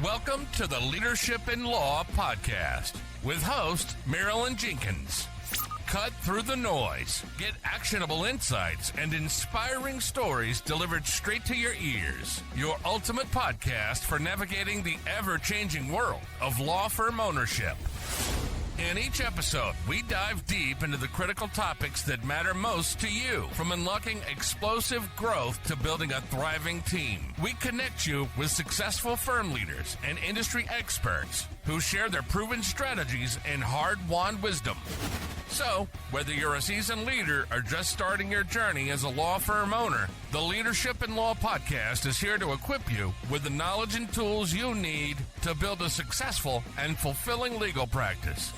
Welcome to the Leadership in Law podcast with host Marilyn Jenkins. Cut through the noise, get actionable insights and inspiring stories delivered straight to your ears. Your ultimate podcast for navigating the ever-changing world of law firm ownership. In each episode, we dive deep into the critical topics that matter most to you, from unlocking explosive growth to building a thriving team. We connect you with successful firm leaders and industry experts who share their proven strategies and hard-won wisdom. So, whether you're a seasoned leader or just starting your journey as a law firm owner, the Leadership in Law podcast is here to equip you with the knowledge and tools you need to build a successful and fulfilling legal practice.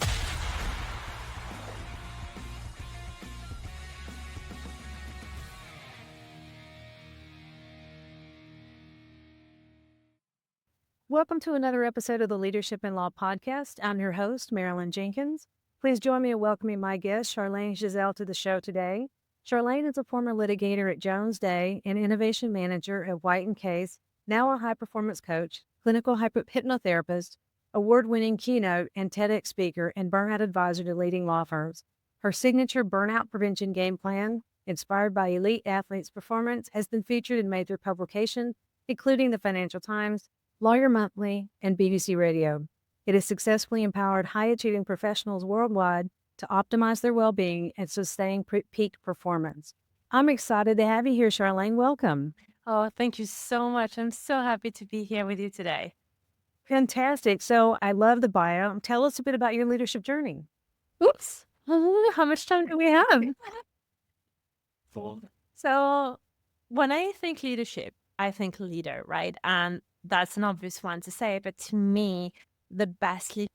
Welcome to another episode of the Leadership in Law podcast. I'm your host, Marilyn Jenkins. Please join me in welcoming my guest, Charlène Giselle, to the show today. Charlène is a former litigator at Jones Day and innovation manager at White & Case, now a high-performance coach, clinical hypnotherapist, award-winning keynote and TEDx speaker, and burnout advisor to leading law firms. Her signature burnout prevention game plan, inspired by elite athletes' performance, has been featured in major publications, including the Financial Times, Lawyer Monthly, and BBC Radio. It has successfully empowered high-achieving professionals worldwide to optimize their well-being and sustain peak performance. I'm excited to have you here, Charlène. Welcome. Oh, thank you so much. I'm so happy to be here with you today. Fantastic. So I love the bio. Tell us a bit about your leadership journey. Oops. How much time do we have? So when I think leadership, I think leader, right? And that's an obvious one to say, but to me, the best leader.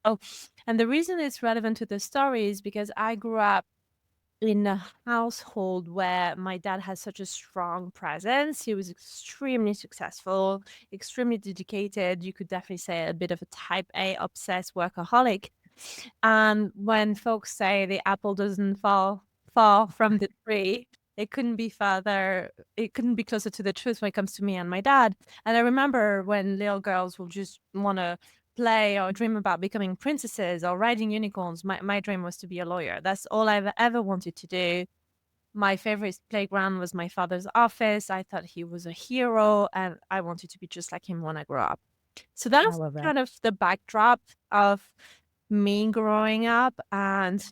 Oh, and the reason it's relevant to the story is because I grew up in a household where my dad has such a strong presence. He was extremely successful, extremely dedicated. You could definitely say a bit of a type A obsessed workaholic. And when folks say the apple doesn't fall from the tree, it couldn't be closer to the truth when it comes to me and my dad. And I remember when little girls will just want to play or dream about becoming princesses or riding unicorns. My dream was to be a lawyer. That's all I've ever wanted to do. My favorite playground was my father's office. I thought he was a hero and I wanted to be just like him when I grew up. So that's kind of the backdrop of me growing up, and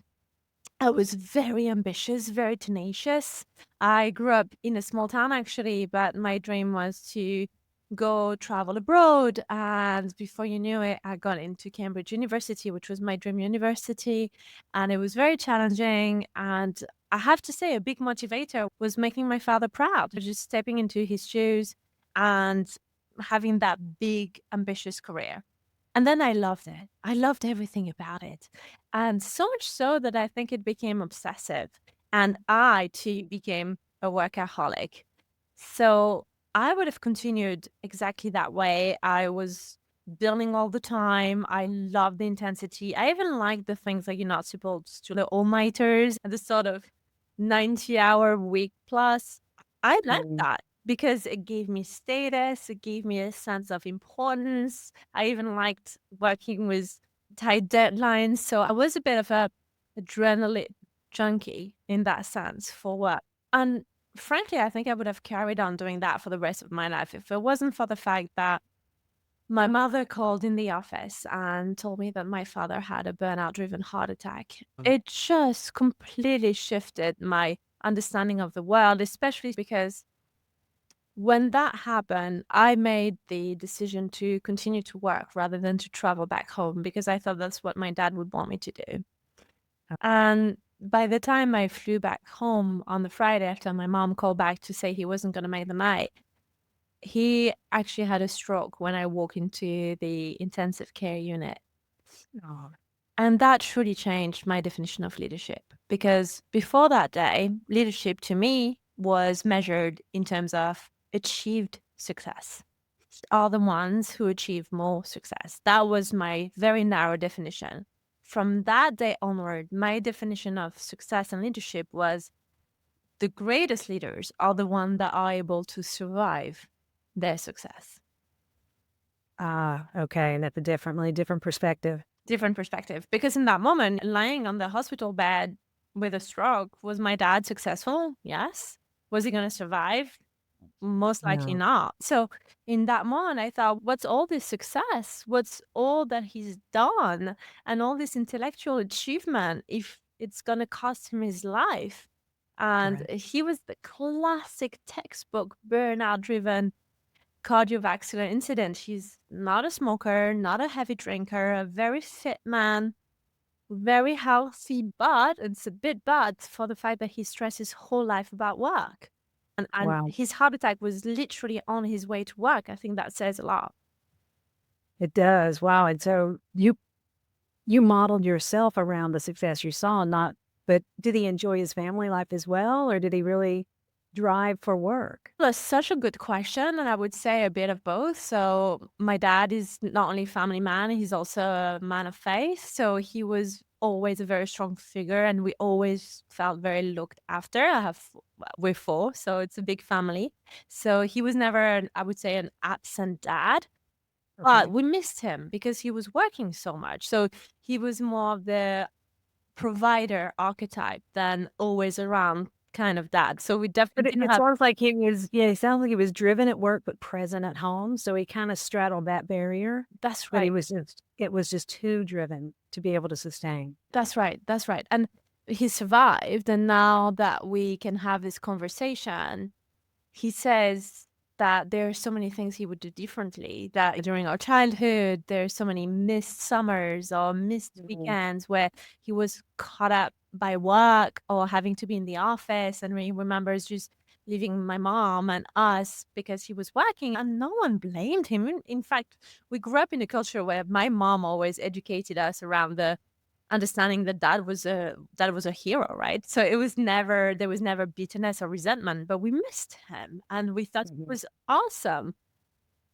I was very ambitious, very tenacious. I grew up in a small town, actually, but my dream was to go travel abroad. And before you knew it, I got into Cambridge University, which was my dream university. And it was very challenging. And I have to say, a big motivator was making my father proud, just stepping into his shoes and having that big, ambitious career. And then I loved it. I loved everything about it. And so much so that I think it became obsessive. And I, too, became a workaholic. So I would have continued exactly that way. I was building all the time. I loved the intensity. I even liked the things that you're not supposed to, the all-nighters and the sort of 90-hour week plus. I liked that, because it gave me status, it gave me a sense of importance. I even liked working with tight deadlines. So I was a bit of a adrenaline junkie in that sense for work. And frankly, I think I would have carried on doing that for the rest of my life if it wasn't for the fact that my mother called in the office and told me that my father had a burnout-driven heart attack. It just completely shifted my understanding of the world, especially because when that happened, I made the decision to continue to work rather than to travel back home, because I thought that's what my dad would want me to do. And by the time I flew back home on the Friday after my mom called back to say he wasn't going to make the night, he actually had a stroke when I walked into the intensive care unit. And that truly changed my definition of leadership, because before that day, leadership to me was measured in terms of achieved success. Are the ones who achieve more success. That was my very narrow definition. from that day onward, my definition of success and leadership was the greatest leaders are the ones that are able to survive their success. Ah, okay. And that's a different perspective. Different perspective. Because in that moment, lying on the hospital bed with a stroke, was my dad successful? Yes. Was he going to survive? Most likely No. not. So in that moment, I thought, what's all this success? What's all that he's done and all this intellectual achievement if it's going to cost him his life? And Right. he was the classic textbook burnout driven cardiovascular incident. He's not a smoker, not a heavy drinker, a very fit man, very healthy, but it's a bit bad for the fact that he stressed his whole life about work. And Wow. his heart attack was literally on his way to work. I think that says a lot. It does. Wow. And so you modeled yourself around the success you saw, but did he enjoy his family life as well, or did he really drive for work? That's such a good question, and I would say a bit of both. So my dad is not only a family man, he's also a man of faith. So he was always a very strong figure, and we always felt very looked after. We're four, so it's a big family. So he was never, I would say, an absent dad. But Okay. we missed him because he was working so much. So he was more of the provider archetype than always around kind of dad. So we But definitely didn't it have. sounds like it sounds like he was driven at work, but present at home. So he kind of straddled that barrier, That's but right. it was just too driven to be able to sustain. That's right. That's right. And he survived. And now that we can have this conversation, he says that there are so many things he would do differently, that during our childhood, there's so many missed summers or missed Mhm. weekends where he was caught up by work or having to be in the office. And he remembers just leaving my mom and us because he was working and no one blamed him. In fact, we grew up in a culture where my mom always educated us around the understanding that that was a hero, right? So there was never bitterness or resentment, but we missed him and we thought it Mhm. was awesome.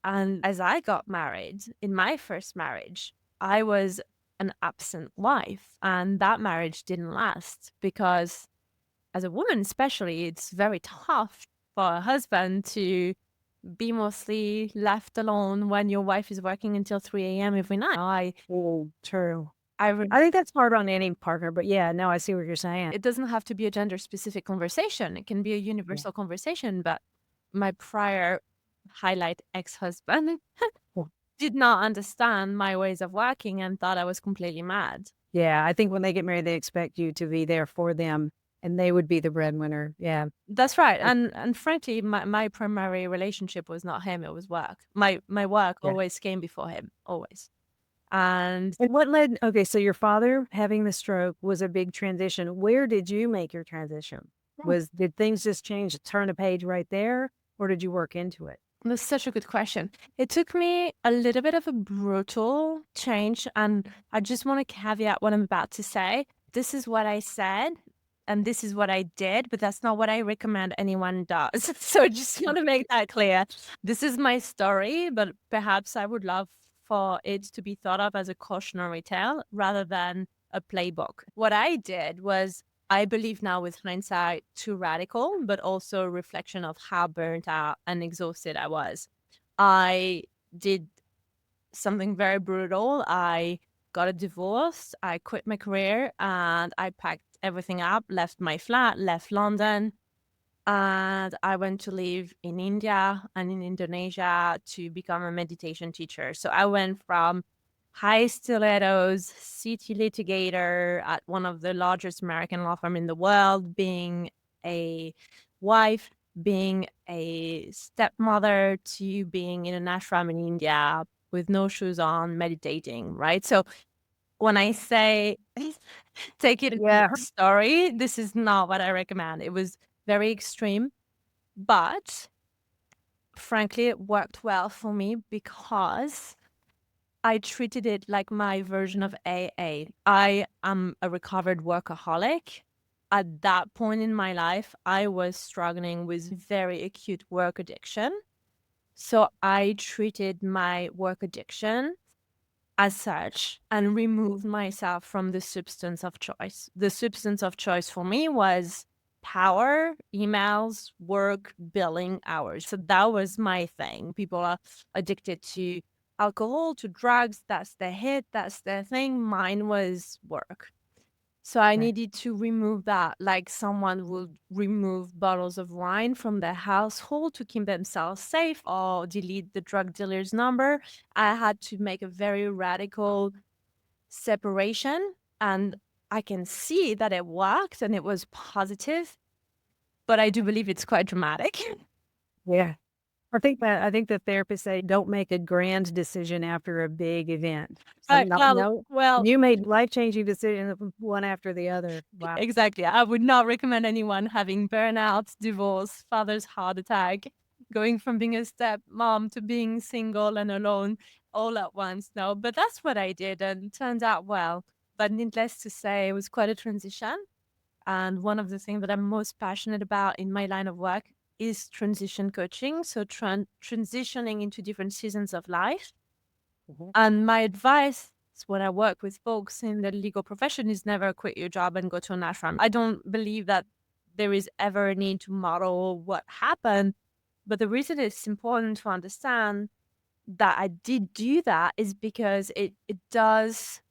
And as I got married, in my first marriage, I was an absent wife, and that marriage didn't last because as a woman especially, it's very tough for a husband to be mostly left alone when your wife is working until 3 a.m. every night. Oh, true. I I think that's hard on any partner, but yeah, no, I see what you're saying. It doesn't have to be a gender specific conversation. It can be a Yeah. universal conversation. But my prior highlight ex-husband Cool. did not understand my ways of working and thought I was completely mad. Yeah, I think when they get married, they expect you to be there for them, and they would be the breadwinner. Yeah. That's right. And frankly, my primary relationship was not him, it was work. My work Yeah. always came before him, always. And And what led okay, so your father having the stroke was a big transition. Where did you make your transition? Did things just change, turn a page right there, or did you work into it? that's such a good question. It took me a little bit of a brutal change, and I just want to caveat what I'm about to say. This is what I said, and this is what I did, but that's not what I recommend anyone does. So I just want to make that clear. This is my story, but perhaps I would love for it to be thought of as a cautionary tale rather than a playbook. What I did was I believe now with hindsight, too radical, but also a reflection of how burnt out and exhausted I was. I did something very brutal. I got a divorce. I quit my career and I packed everything up, left my flat, left London, and I went to live in India and in Indonesia to become a meditation teacher. So I went from high stilettos, city litigator at one of the largest American law firm in the world, being a wife, being a stepmother, to being in an ashram in India with no shoes on, meditating, right? So when I say take it as Yeah. a story, this is not what I recommend. It was very extreme, but frankly, it worked well for me because I treated it like my version of AA. I am a recovered workaholic. At that point in my life, I was struggling with very acute work addiction. So I treated my work addiction as such and removed myself from the substance of choice. The substance of choice for me was power, emails, work, billing hours. So that was my thing. People are addicted to alcohol, to drugs. That's their hit. That's their thing. Mine was work. So I Right. needed to remove that, like someone would remove bottles of wine from their household to keep themselves safe or delete the drug dealer's number. I had to make a very radical separation, and I can see that it worked and it was positive, but I do believe it's quite dramatic. Yeah. I think the therapists say don't make a grand decision after a big event. So Right. no, Well, no, well, you made life-changing decisions one after the other. Wow. exactly. I would not recommend anyone having burnout, divorce, father's heart attack, going from being a step mom to being single and alone all at once. No, but that's what I did and turned out well. But needless to say, it was quite a transition. And one of the things that I'm most passionate about in my line of work is transition coaching. So transitioning into different seasons of life. Mhm. And my advice when I work with folks in the legal profession is never quit your job and go to an ashram. I don't believe that there is ever a need to model what happened. But the reason it's important to understand that I did do that is because it does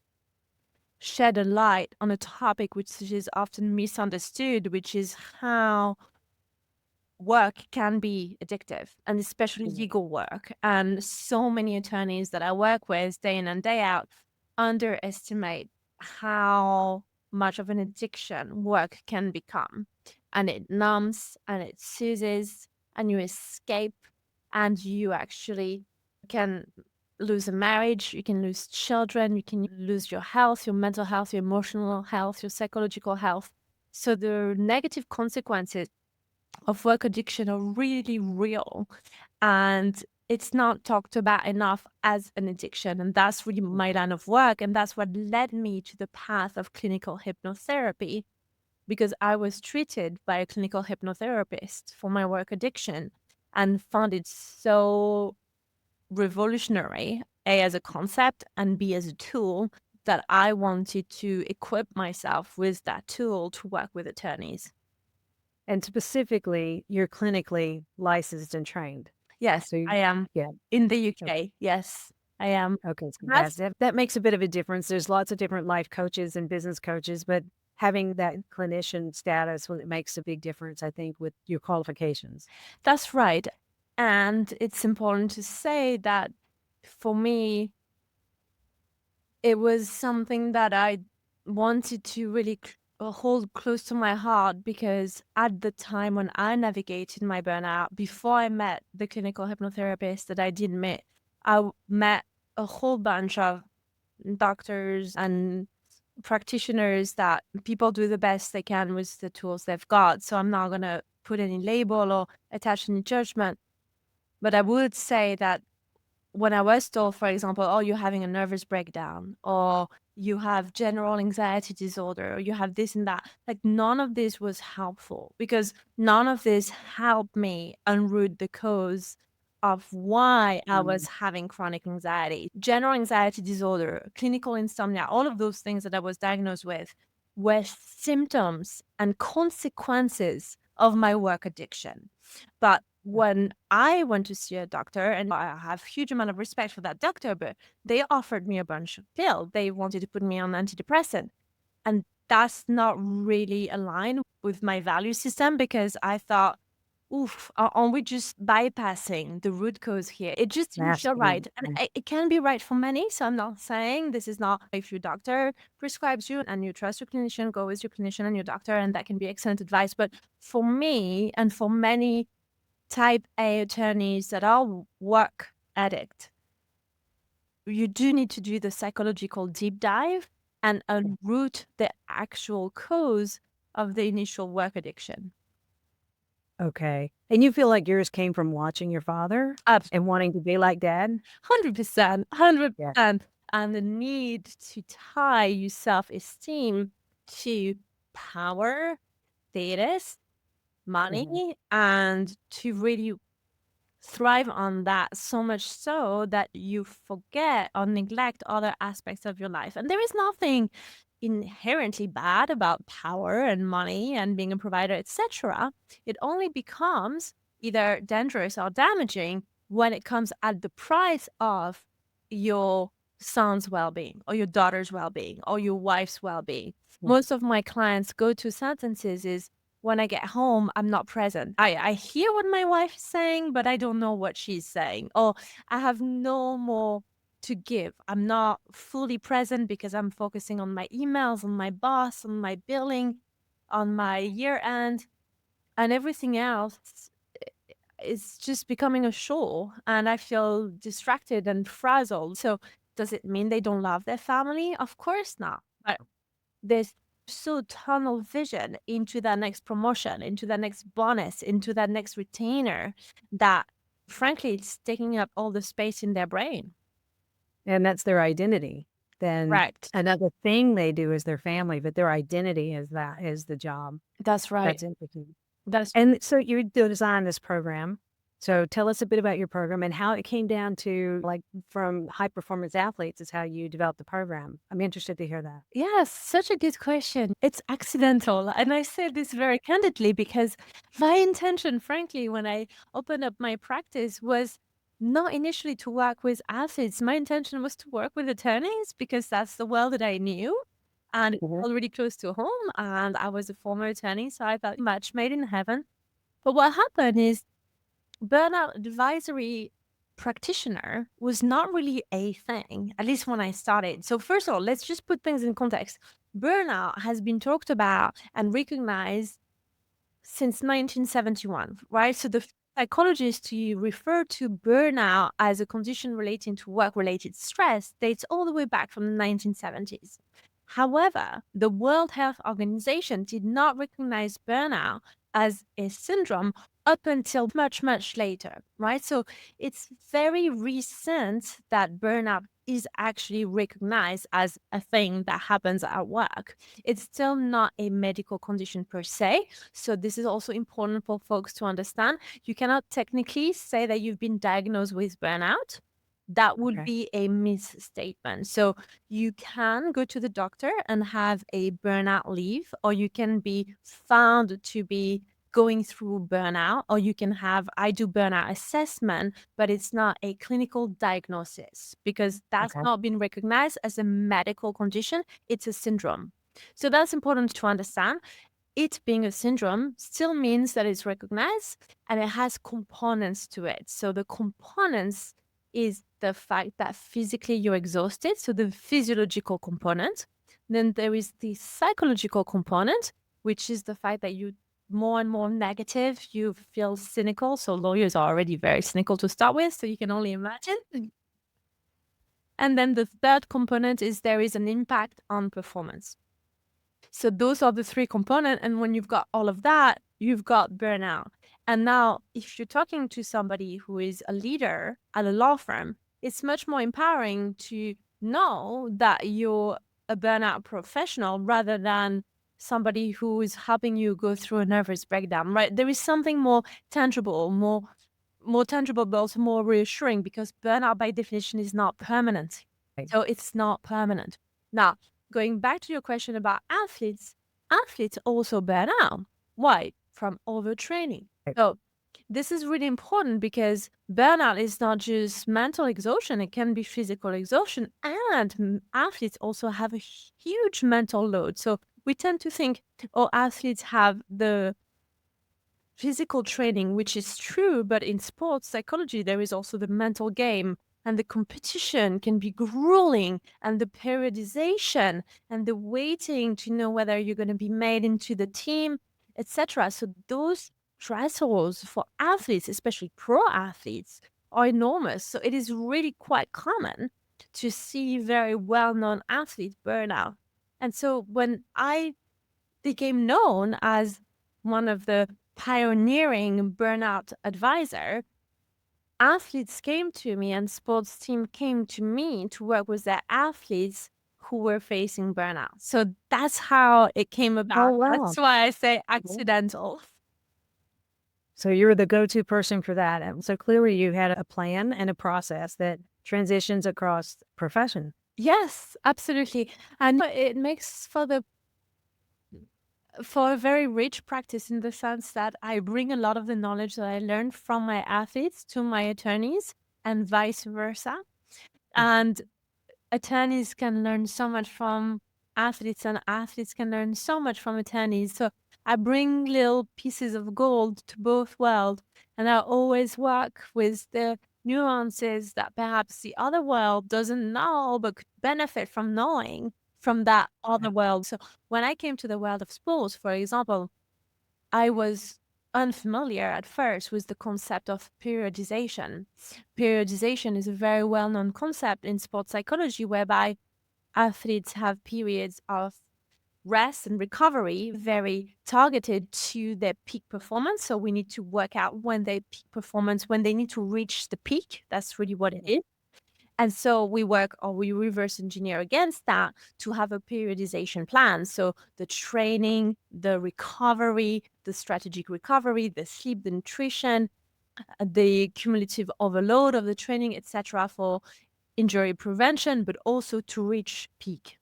shed a light on a topic which is often misunderstood, which is how work can be addictive, and especially Yeah. legal work. And so many attorneys that I work with day in and day out underestimate how much of an addiction work can become. And it numbs and it soothes and you escape and you actually can lose a marriage, you can lose children, you can lose your health, your mental health, your emotional health, your psychological health. So the negative consequences of work addiction are really real, and it's not talked about enough as an addiction. And that's really my line of work, and that's what led me to the path of clinical hypnotherapy, because I was treated by a clinical hypnotherapist for my work addiction and found it so revolutionary, A, as a concept, and B, as a tool, that I wanted to equip myself with that tool to work with attorneys. And specifically, you're clinically licensed and trained. Yes, So I am. yeah. In the Okay. UK, yes, I am. Okay. So That's that makes a bit of a difference. There's lots of different life coaches and business coaches, but having that clinician status, it makes a big difference, I think, with your qualifications. that's right. And it's important to say that for me, it was something that I wanted to really hold close to my heart, because at the time when I navigated my burnout, before I met the clinical hypnotherapist that I did meet, met a whole bunch of doctors and practitioners that people do the best they can with the tools they've got. So I'm not going to put any label or attach any judgment. But I would say that when I was told, for example, oh, you're having a nervous breakdown, or you have general anxiety disorder, or you have this and that, like none of this was helpful, because none of this helped me unroot the cause of why I Mm. was having chronic anxiety. General anxiety disorder, clinical insomnia, all of those things that I was diagnosed with were symptoms and consequences of my work addiction. But when I went to see a doctor, and I have huge amount of respect for that doctor, but they offered me a bunch of pills. They wanted to put me on antidepressant. And that's not really aligned with my value system, because I thought, oof, aren't we just bypassing the root cause here? It just didn't feel Masking. right. And it can be right for many. So I'm not saying this is not, if your doctor prescribes you and you trust your clinician, go with your clinician and your doctor, and that can be excellent advice. But for me and for many type A attorneys that are work addict, you do need to do the psychological deep dive and unroot the actual cause of the initial work addiction. Okay. And you feel like yours came from watching your father and wanting to be like dad? 100%, Yeah. 100%. And the need to tie your self-esteem to power, status, Mhm. money, and to really thrive on that so much so that you forget or neglect other aspects of your life. And there is nothing inherently bad about power and money and being a provider, etc. It only becomes either dangerous or damaging when it comes at the price of your son's well-being or your daughter's well-being or your wife's well-being. Most of my clients go to sentences is, when I get home, I'm not present. I hear what my wife is saying, but I don't know what she's saying. Or I have no more to give. I'm not fully present because I'm focusing on my emails, on my boss, on my billing, on my year end, and everything else is just becoming a chore. And I feel distracted and frazzled. So does it mean they don't love their family? Of course not. But there's so tunnel vision into that next promotion, into that next bonus, into that next retainer that frankly it's taking up all the space in their brain. And that's their identity. Then Right. another thing they do is their family, but their identity is the job. That's right. That's interesting. That's And so you designed this program. So tell us a bit about your program and how it came down to, like, from high performance athletes is how you developed the program. I'm interested to hear that. Yes, such a good question. It's accidental. And I say this very candidly because my intention, frankly, when I opened up my practice was not initially to work with athletes. My intention was to work with attorneys because that's the world that I knew. And it's Mhm. already close to home. And I was a former attorney. So I felt match made in heaven. But what happened is burnout advisory practitioner was not really a thing, at least when I started. So, first of all, let's just put things in context. Burnout has been talked about and recognized since 1971, right? So, the psychologists who refer to burnout as a condition relating to work related stress dates all the way back from the 1970s. However, the World Health Organization did not recognize burnout as a syndrome up until much, much later, right? So it's very recent that burnout is actually recognized as a thing that happens at work. It's still not a medical condition per se. So this is also important for folks to understand. You cannot technically say that you've been diagnosed with burnout. That would Okay. be a misstatement. So you can go to the doctor and have a burnout leave, or you can be found to be going through burnout, or you can have, I do burnout assessment, but it's not a clinical diagnosis because that's Okay. not been recognized as a medical condition. It's a syndrome. So that's important to understand. It being a syndrome still means that it's recognized and it has components to it. So the components is the fact that physically you're exhausted, so the physiological component. Then there is the psychological component, which is the fact that you more and more negative, you feel cynical. So lawyers are already very cynical to start with, so you can only imagine. And then the third component is there is an impact on performance. So those are the three components. And when you've got all of that, you've got burnout. And now, if you're talking to somebody who is a leader at a law firm, it's much more empowering to know that you're a burnout professional rather than somebody who is helping you go through a nervous breakdown, right? There is something more tangible, more tangible, but also more reassuring because burnout by definition is not permanent. Right. So it's not permanent. Now, going back to your question about athletes, athletes also burn out. Why? From overtraining. Right. So this is really important because burnout is not just mental exhaustion, it can be physical exhaustion. And athletes also have a huge mental load. So we tend to think, oh, athletes have the physical training, which is true, but in sports psychology, there is also the mental game, and the competition can be grueling, and the periodization and the waiting to know whether you're going to be made into the team, etc. So those stressors for athletes, especially pro athletes, are enormous. So it is really quite common to see very well-known athletes burn out. And so when I became known as one of the pioneering burnout advisor, athletes came to me and sports team came to me to work with their athletes who were facing burnout. So that's how it came Oh, about. wow. That's why I say accidental. So you're the go-to person for that. And so clearly you had a plan and a process that transitions across profession. Yes, absolutely. And it makes for a very rich practice in the sense that I bring a lot of the knowledge that I learned from my athletes to my attorneys and vice versa. And attorneys can learn so much from athletes, and athletes can learn so much from attorneys. So I bring little pieces of gold to both worlds, and I always work with the nuances that perhaps the other world doesn't know but could benefit from knowing from that other world. So when I came to the world of sports, for example, I was unfamiliar at first with the concept of periodization. Periodization is a very well-known concept in sports psychology whereby athletes have periods of rest and recovery very targeted to their peak performance. So we need to work out when they peak performance, when they need to reach the peak. That's really what it is. And so we work or we reverse engineer against that to have a periodization plan. So the training, the recovery, the strategic recovery, the sleep, the nutrition, the cumulative overload of the training, etc., for injury prevention, but also to reach peak.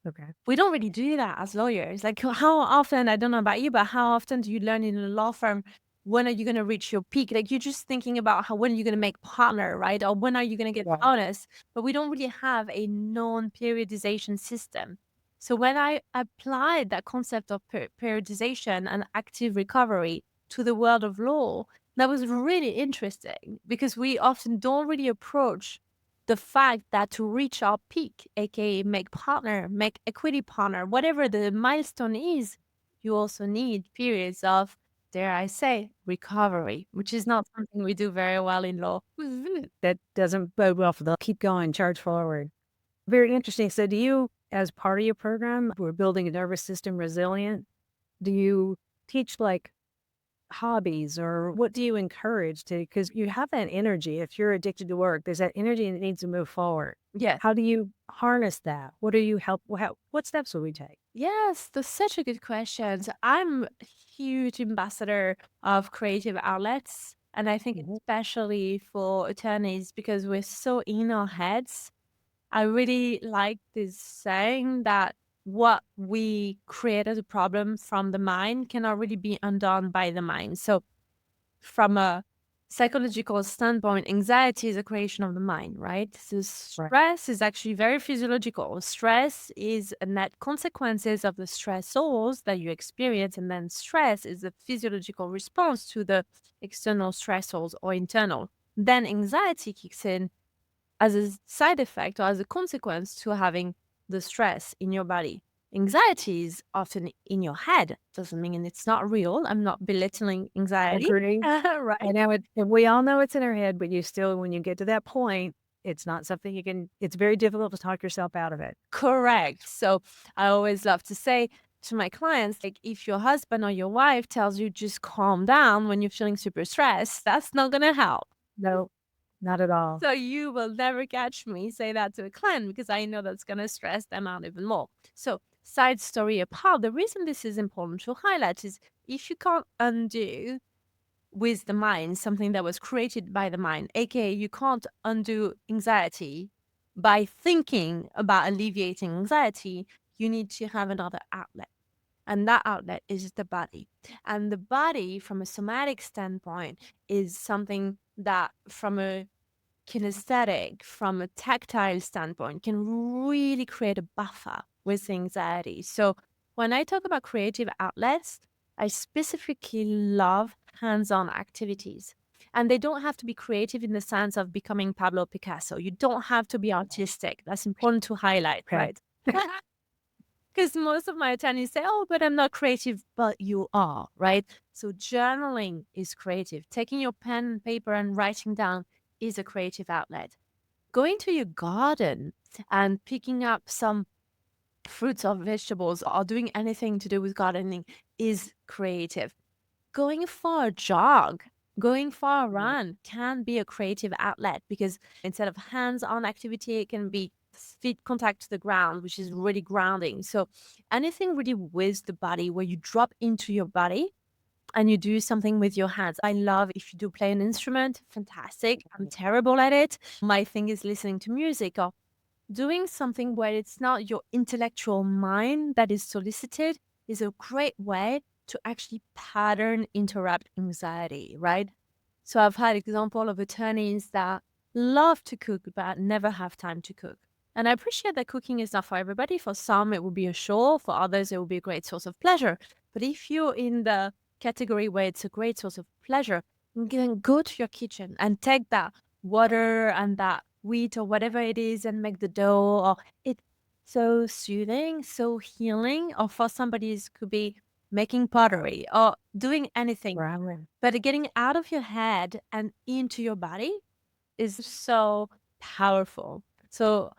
Okay. We don't really do that as lawyers. Like how often, I don't know about you, but how often do you learn in a law firm, when are you going to reach your peak? Like you're just thinking about when are you going to make partner, right? Or when are you going to get bonus? But we don't really have a known periodization system. So when I applied that concept of periodization and active recovery to the world of law, that was really interesting because we often don't really approach the fact that to reach our peak, aka make partner, make equity partner, whatever the milestone is, you also need periods of, dare I say, recovery, which is not something we do very well in law. That doesn't bode well for the keep going, charge forward. Very interesting. So do you, as part of your program, we're building a nervous system resilient, do you teach like hobbies or what do you encourage to, because you have that energy. If you're addicted to work, there's that energy that needs to move forward. Yes. How do you harness that? What do you help? What steps will we take? Yes, that's such a good question. So I'm a huge ambassador of creative outlets. And I think especially for attorneys, because we're so in our heads, I really like this saying that what we create as a problem from the mind cannot really be undone by the mind. So from a psychological standpoint, anxiety is a creation of the mind, right? So stress is actually very physiological. Stress is a net consequences of the stressors that you experience, and then stress is a physiological response to the external stressors or internal. Then anxiety kicks in as a side effect or as a consequence to having the stress in your body. Anxiety is often in your head. Doesn't mean it's not real. I'm not belittling anxiety. Agreed. Right. I know it. We all know it's in our head, but you still, when you get to that point, it's not something you can. It's very difficult to talk yourself out of it. Correct. So I always love to say to my clients, like, if your husband or your wife tells you just calm down when you're feeling super stressed, that's not going to help. No, not at all. So you will never catch me say that to a client because I know that's going to stress them out even more. So side story apart, the reason this is important to highlight is if you can't undo with the mind something that was created by the mind, aka you can't undo anxiety by thinking about alleviating anxiety, you need to have another outlet. And that outlet is the body. And the body, from a somatic standpoint, is something that, from a kinesthetic, from a tactile standpoint, can really create a buffer with anxiety. So when I talk about creative outlets, I specifically love hands-on activities. And they don't have to be creative in the sense of becoming Pablo Picasso. You don't have to be artistic. That's important to highlight, right? Because most of my attorneys say, oh, but I'm not creative, but you are, right? So journaling is creative. Taking your pen and paper and writing down is a creative outlet. Going to your garden and picking up some fruits or vegetables or doing anything to do with gardening is creative. Going for a jog, going for a run can be a creative outlet because instead of hands-on activity, it can be feet contact to the ground, which is really grounding. So anything really with the body where you drop into your body and you do something with your hands. I love if you do play an instrument, fantastic. I'm terrible at it. My thing is listening to music or doing something where it's not your intellectual mind that is solicited is a great way to actually pattern interrupt anxiety, right? So I've had example of attorneys that love to cook but never have time to cook. And I appreciate that cooking is not for everybody. For some, it will be a chore. For others, it will be a great source of pleasure. But if you're in the category where it's a great source of pleasure, then go to your kitchen and take that water and that wheat or whatever it is and make the dough. Or it's so soothing, so healing. Or for somebody, it could be making pottery or doing anything. Right. But getting out of your head and into your body is so powerful. So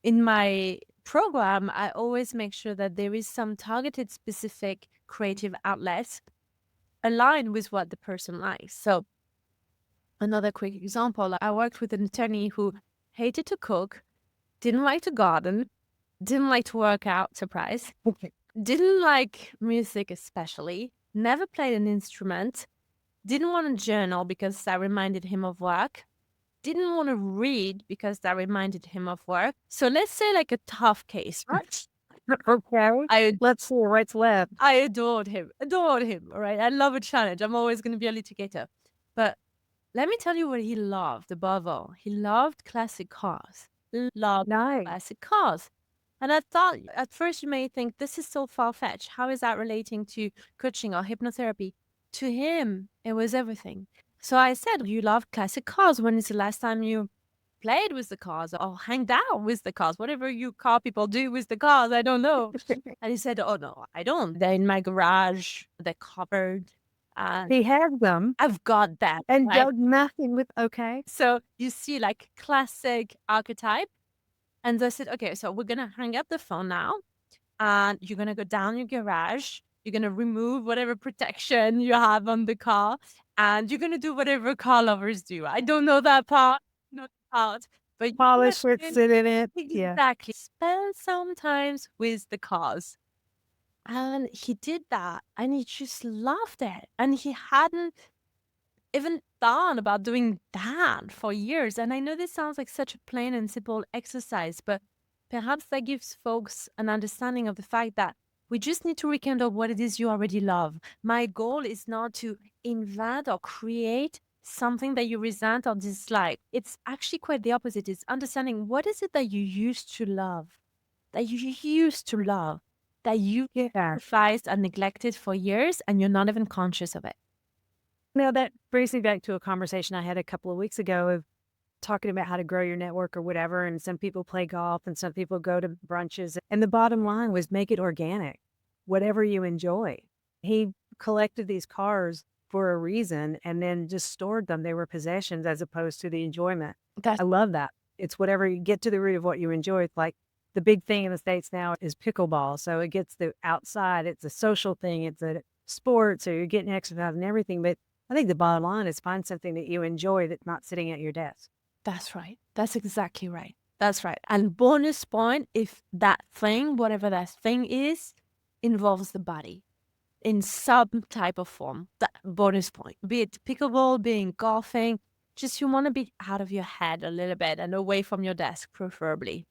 in my program, I always make sure that there is some targeted specific creative outlets aligned with what the person likes. So another quick example, I worked with an attorney who hated to cook, didn't like to garden, didn't like to work out, surprise, didn't like music especially, never played an instrument, didn't want to journal because that reminded him of work, didn't want to read because that reminded him of work. So let's say like a tough case, right? Okay. Let's see what's left. I adored him, all right? I love a challenge. I'm always going to be a litigator. But let me tell you what he loved above all. He loved classic cars. Loved Nice. classic cars. And I thought at first you may think this is so far-fetched. How is that relating to coaching or hypnotherapy? To him, it was everything. So I said, you love classic cars. When is the last time you played with the cars or hanged out with the cars? Whatever you car people do with the cars, I don't know. And he said, oh, no, I don't. They're in my garage. They're covered. And He had them I've got that. and right? done nothing with, okay. So you see like classic archetype. And I said, okay, so we're going to hang up the phone now. And you're going to go down your garage. You're going to remove whatever protection you have on the car. And you're going to do whatever car lovers do. I don't know that part, not the part. But Polish it, sit in it. Yeah. exactly. Spend some times with the cars. And he did that. And he just loved it. And he hadn't even thought about doing that for years. And I know this sounds like such a plain and simple exercise, but perhaps that gives folks an understanding of the fact that we just need to rekindle what it is you already love. My goal is not to invent or create something that you resent or dislike. It's actually quite the opposite. It's understanding what is it that you used to love, that you sacrificed and neglected for years, and you're not even conscious of it. Now, that brings me back to a conversation I had a couple of weeks ago of talking about how to grow your network or whatever. And some people play golf and some people go to brunches. And the bottom line was make it organic, whatever you enjoy. He collected these cars for a reason and then just stored them. They were possessions as opposed to the enjoyment. I love that. It's whatever you get to the root of what you enjoy. It's like the big thing in the States now is pickleball. So it gets the outside. It's a social thing. It's a sport. So you're getting exercise and everything. But I think the bottom line is find something that you enjoy that's not sitting at your desk. That's right. That's exactly right. That's right. And bonus point, if that thing, whatever that thing is, involves the body in some type of form, that bonus point, be it pickleball, being golfing, just you want to be out of your head a little bit and away from your desk, preferably.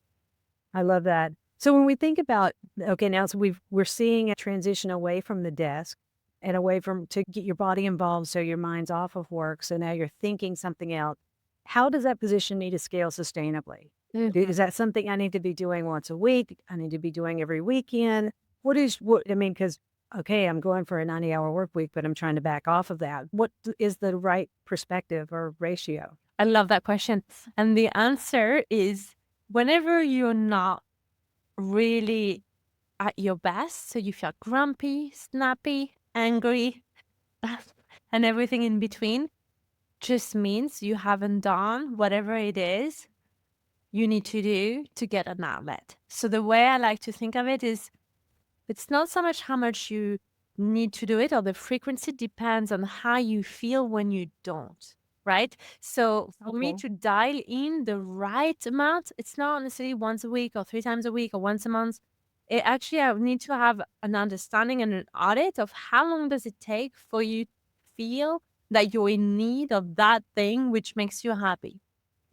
I love that. So when we think about, okay, now so we're seeing a transition away from the desk and away from to get your body involved so your mind's off of work. So now you're thinking something else. How does that position need to scale sustainably? Is that something I need to be doing once a week? I need to be doing every weekend? Because, okay, I'm going for a 90-hour work week, but I'm trying to back off of that. What is the right perspective or ratio? I love that question. And the answer is whenever you're not really at your best, so you feel grumpy, snappy, angry, and everything in between, just means you haven't done whatever it is you need to do to get an outlet. So the way I like to think of it is it's not so much how much you need to do it or the frequency depends on how you feel when you don't, right? So for me to dial in the right amount, it's not necessarily once a week or 3 times a week or once a month. It actually, I need to have an understanding and an audit of how long does it take for you to feel that you're in need of that thing which makes you happy,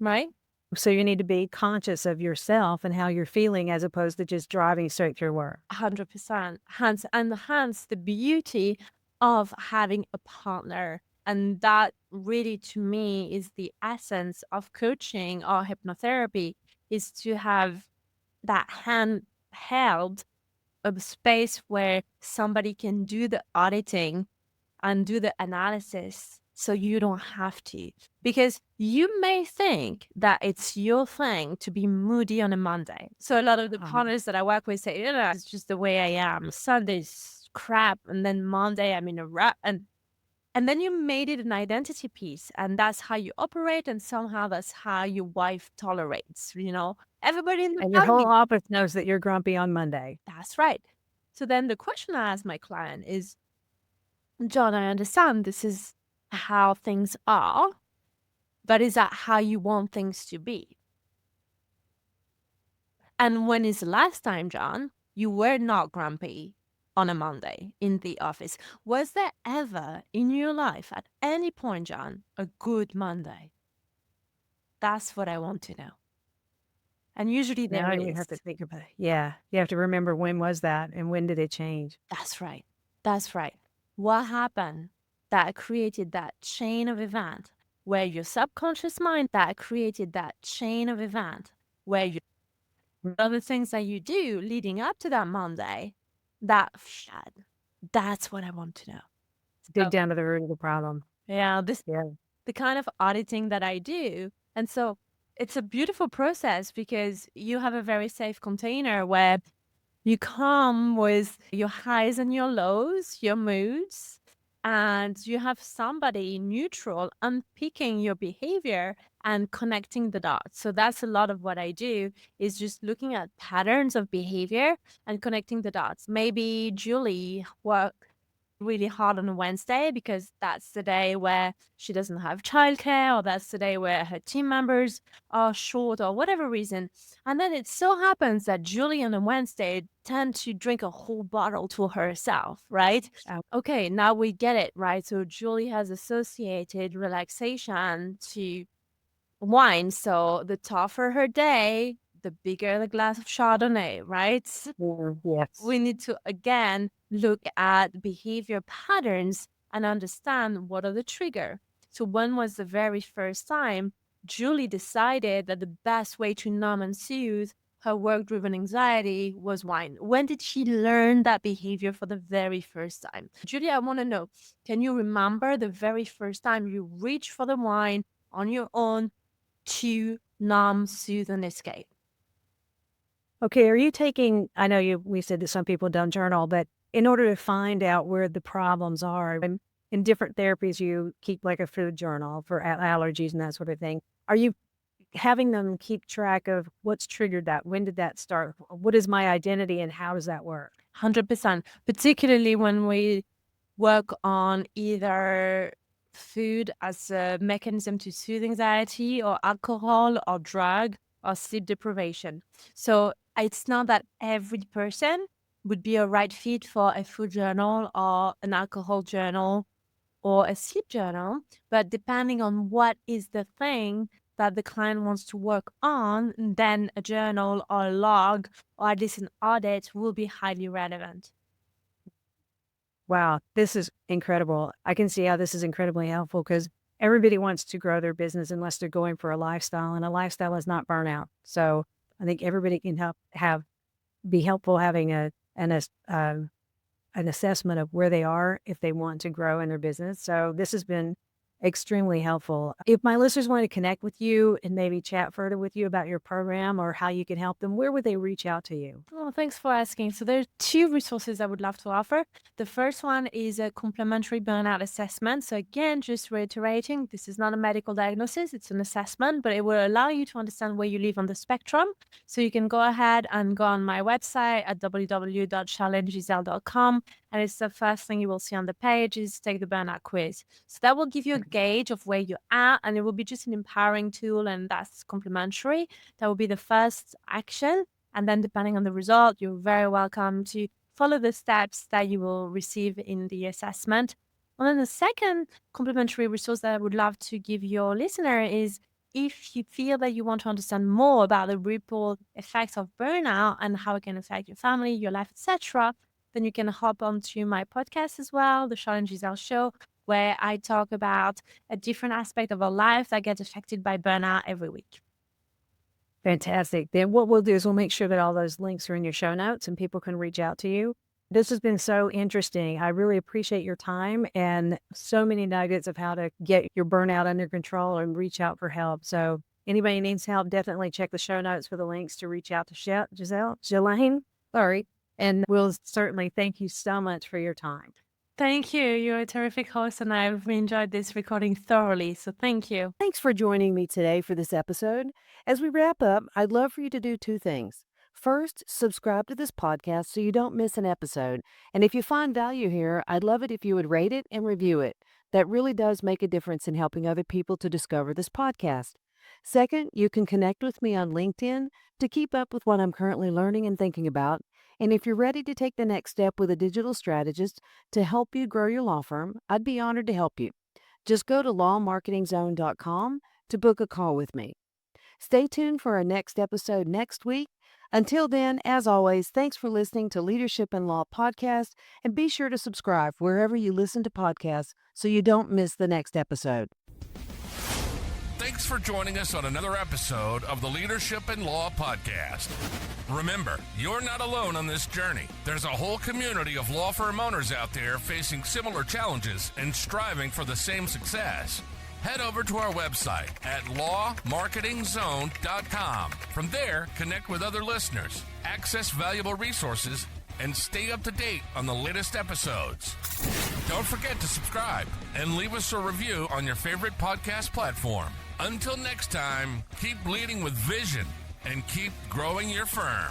right? So you need to be conscious of yourself and how you're feeling as opposed to just driving straight through work. 100%. Hence the beauty of having a partner. And that really, to me, is the essence of coaching or hypnotherapy, is to have that handheld a space where somebody can do the auditing and do the analysis so you don't have to. Because you may think that it's your thing to be moody on a Monday. So a lot of the partners that I work with say, it's just the way I am. Sunday's crap. And then Monday I'm in a rut. And then you made it an identity piece. And that's how you operate. And somehow that's how your wife tolerates, everybody in the And your whole family. office knows that you're grumpy on Monday. That's right. So then the question I ask my client is, John, I understand this is how things are, but is that how you want things to be? And when is the last time, John, you were not grumpy on a Monday in the office? Was there ever in your life at any point, John, a good Monday? That's what I want to know. And usually there Now it we is. have to think about it. Yeah. You have to remember when was that and when did it change? That's right. That's right. What happened that created that chain of event where your subconscious mind that created that chain of event where you other things that you do leading up to that Monday that shed. That's what I want to know. Dig down to the root of the problem. Yeah, Yeah. the kind of auditing that I do. And so it's a beautiful process because you have a very safe container where you come with your highs and your lows, your moods, and you have somebody neutral unpicking your behavior and connecting the dots. So that's a lot of what I do, is just looking at patterns of behavior and connecting the dots. Maybe Julie worked really hard on a Wednesday because that's the day where she doesn't have childcare, or that's the day where her team members are short, or whatever reason. And then it so happens that Julie on a Wednesday tend to drink a whole bottle to herself, right? Okay, now we get it, right? So Julie has associated relaxation to wine. So the tougher her day, the bigger the glass of Chardonnay, right? Yes. We need to, again, look at behavior patterns and understand what are the trigger. So when was the very first time Julie decided that the best way to numb and soothe her work-driven anxiety was wine? When did she learn that behavior for the very first time? Julie, I want to know, can you remember the very first time you reached for the wine on your own to numb, soothe, and escape? Okay, are you taking, I know we said that some people don't journal, but in order to find out where the problems are, in different therapies, you keep like a food journal for allergies and that sort of thing. Are you having them keep track of what's triggered that? When did that start? What is my identity and how does that work? 100%, particularly when we work on either food as a mechanism to soothe anxiety, or alcohol or drug or sleep deprivation. So it's not that every person would be a right fit for a food journal or an alcohol journal or a sleep journal, but depending on what is the thing that the client wants to work on, then a journal or a log or at least an audit will be highly relevant. Wow, this is incredible. I can see how this is incredibly helpful because everybody wants to grow their business unless they're going for a lifestyle, and a lifestyle is not burnout. So I think everybody can be helpful having an assessment of where they are if they want to grow in their business. So this has been extremely helpful. If my listeners want to connect with you and maybe chat further with you about your program or how you can help them, where would they reach out to you? Oh, thanks for asking. So there's 2 resources I would love to offer. The first one is a complimentary burnout assessment. So again, just reiterating, this is not a medical diagnosis, it's an assessment, but it will allow you to understand where you live on the spectrum. So you can go ahead and go on my website at www.charlenegiselle.com. And it's the first thing you will see on the page is take the burnout quiz. So that will give you a gauge of where you're at, and it will be just an empowering tool, and that's complimentary. That will be the first action. And then depending on the result, you're very welcome to follow the steps that you will receive in the assessment. And then the second complementary resource that I would love to give your listener is if you feel that you want to understand more about the ripple effects of burnout and how it can affect your family, your life, etc., then you can hop onto my podcast as well, the Charlène Giselle Show, where I talk about a different aspect of our life that gets affected by burnout every week. Fantastic. Then what we'll do is we'll make sure that all those links are in your show notes and people can reach out to you. This has been so interesting. I really appreciate your time and so many nuggets of how to get your burnout under control and reach out for help. So anybody needs help, definitely check the show notes for the links to reach out to Charlène. Sorry. And we'll certainly thank you so much for your time. Thank you. You're a terrific host, and I've enjoyed this recording thoroughly. So thank you. Thanks for joining me today for this episode. As we wrap up, I'd love for you to do two things. First, subscribe to this podcast so you don't miss an episode. And if you find value here, I'd love it if you would rate it and review it. That really does make a difference in helping other people to discover this podcast. Second, you can connect with me on LinkedIn to keep up with what I'm currently learning and thinking about. And if you're ready to take the next step with a digital strategist to help you grow your law firm, I'd be honored to help you. Just go to lawmarketingzone.com to book a call with me. Stay tuned for our next episode next week. Until then, as always, thanks for listening to Leadership in Law Podcast, and be sure to subscribe wherever you listen to podcasts so you don't miss the next episode. Thanks for joining us on another episode of the Leadership in Law Podcast. Remember, you're not alone on this journey. There's a whole community of law firm owners out there facing similar challenges and striving for the same success. Head over to our website at lawmarketingzone.com. From there, connect with other listeners, access valuable resources, and stay up to date on the latest episodes. Don't forget to subscribe and leave us a review on your favorite podcast platform. Until next time, keep leading with vision and keep growing your firm.